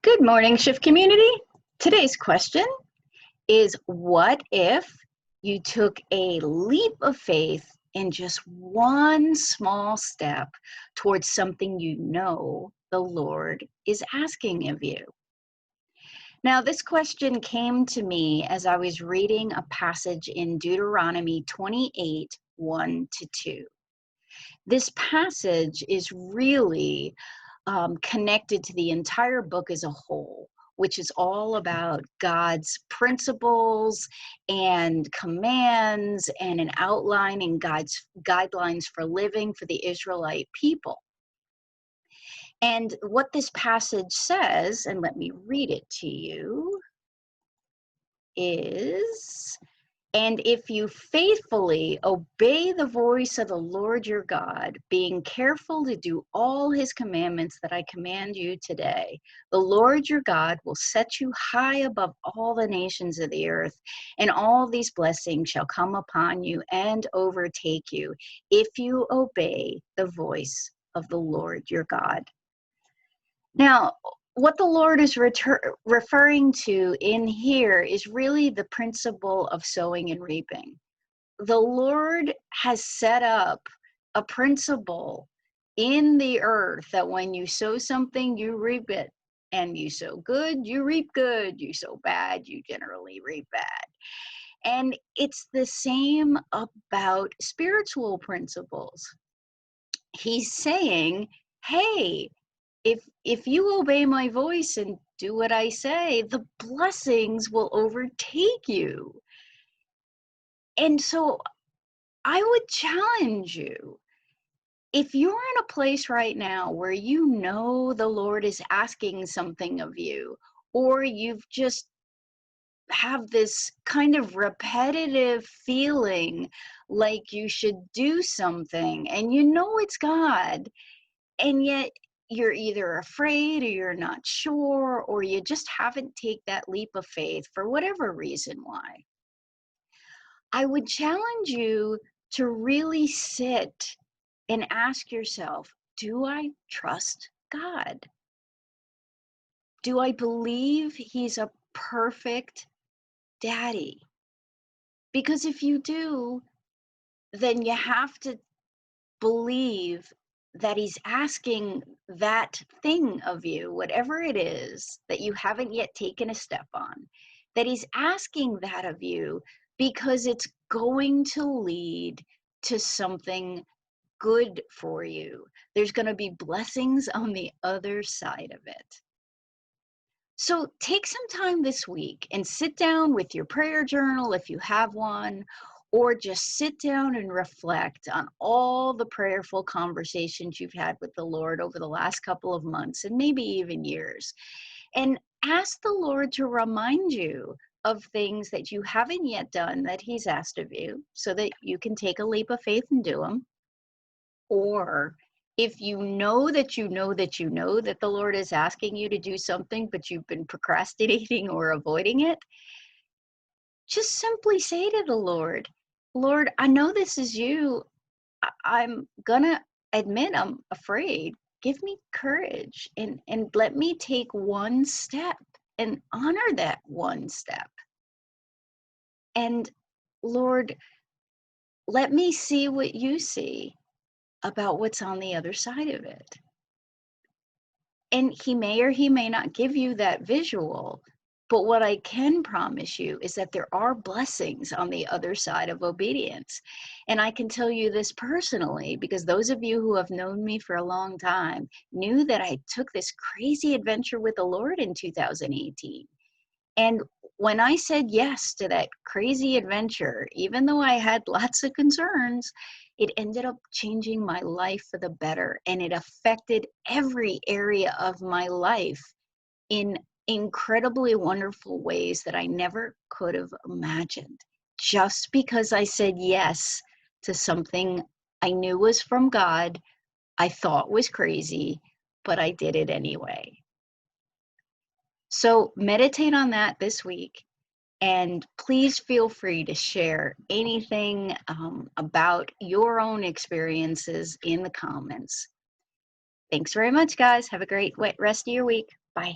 Good morning, Shift community. Today's question is, what if you took a leap of faith in just one small step towards something you know the Lord is asking of you? Now, this question came to me as I was reading a passage in Deuteronomy 28, 1 to 2. This passage is really connected to the entire book as a whole, which is all about God's principles and commands and an outline and God's guidelines for living for the Israelite people. And what this passage says, and let me read it to you, is, and if you faithfully obey the voice of the Lord your God, being careful to do all his commandments that I command you today, the Lord your God will set you high above all the nations of the earth, and all these blessings shall come upon you and overtake you if you obey the voice of the Lord your God. Now, what the Lord is referring to in here is really the principle of sowing and reaping. The Lord has set up a principle in the earth that when you sow something, you reap it. And you sow good, you reap good. You sow bad, you generally reap bad. And it's the same about spiritual principles. He's saying, hey, if you obey my voice and do what I say, the blessings will overtake you. And so I would challenge you, if you're in a place right now where you know the Lord is asking something of you, or you've just have this kind of repetitive feeling like you should do something and you know it's God, and yet you're either afraid or you're not sure, or you just haven't taken that leap of faith for whatever reason why, I would challenge you to really sit and ask yourself, do I trust God? Do I believe he's a perfect daddy? Because if you do, then you have to believe that he's asking that thing of you, whatever it is that you haven't yet taken a step on, that he's asking that of you because it's going to lead to something good for you. There's going to be blessings on the other side of it. So take some time this week and sit down with your prayer journal if you have one, or just sit down and reflect on all the prayerful conversations you've had with the Lord over the last couple of months and maybe even years. And ask the Lord to remind you of things that you haven't yet done that he's asked of you so that you can take a leap of faith and do them. Or if you know that you know that you know that the Lord is asking you to do something, but you've been procrastinating or avoiding it, just simply say to the Lord, Lord, I know this is you. I'm gonna admit I'm afraid. Give me courage and let me take one step and honor that one step. And Lord, let me see what you see about what's on the other side of it. And he may or he may not give you that visual, but what I can promise you is that there are blessings on the other side of obedience. And I can tell you this personally, because those of you who have known me for a long time knew that I took this crazy adventure with the Lord in 2018. And when I said yes to that crazy adventure, even though I had lots of concerns, it ended up changing my life for the better. And it affected every area of my life in incredibly wonderful ways that I never could have imagined. Just because I said yes to something I knew was from God, I thought was crazy, but I did it anyway. So meditate on that this week, and please feel free to share anything about your own experiences in the comments. Thanks very much, guys. Have a great rest of your week. Bye.